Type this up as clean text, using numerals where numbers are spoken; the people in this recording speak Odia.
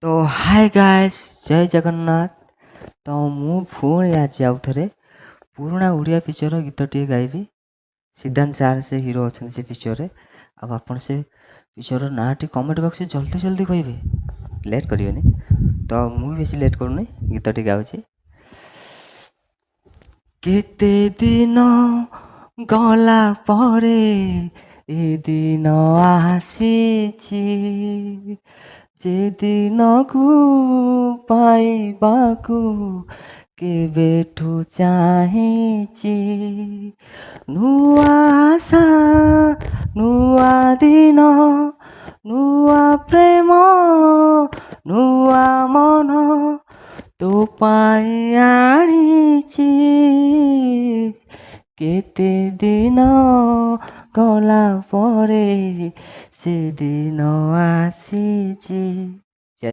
तो हाय गाइस, जय जगन्नाथ। तो ମୁଁ ପୁଣି ଆଜି ଆଉ ଥରେ ପୁରୁଣା ଓଡ଼ିଆ ପିକ୍ଚରର ଗୀତଟିଏ ଗାଇବି। ସିଦ୍ଧାନ୍ତ ସାର୍ ସେ ହିରୋ ଅଛନ୍ତି ସେ ପିକ୍ଚରରେ। ଆଉ ଆପଣ ସେ ପିକ୍ଚରର ନାଁଟି କମେଣ୍ଟ ବକ୍ସରେ ଜଲ୍ଦି ଜଲ୍ଦି କହିବେ, ଲେଟ୍ କରିବେନି। ତ ମୁଁ ବି ବେଶୀ ଲେଟ୍ କରୁନି, ଗୀତଟି ଗାଉଛି। କେତେ ଦିନ ଗଲା ପରେ ଏ ଦିନ ଆସିଛି, ଯେ ଦିନକୁ ପାଇବାକୁ କେବେଠୁ ଚାହିଁଛି। ନୂଆ ଆଶା, ନୂଆ ଦିନ, ନୂଆ ପ୍ରେମ, ନୂଆ ମନ ତୋ ପାଇଁ ଆଣିଛି। କେତେ ଦିନ ଗଲା ପରେ ସେଦିନ ଆସିଛି।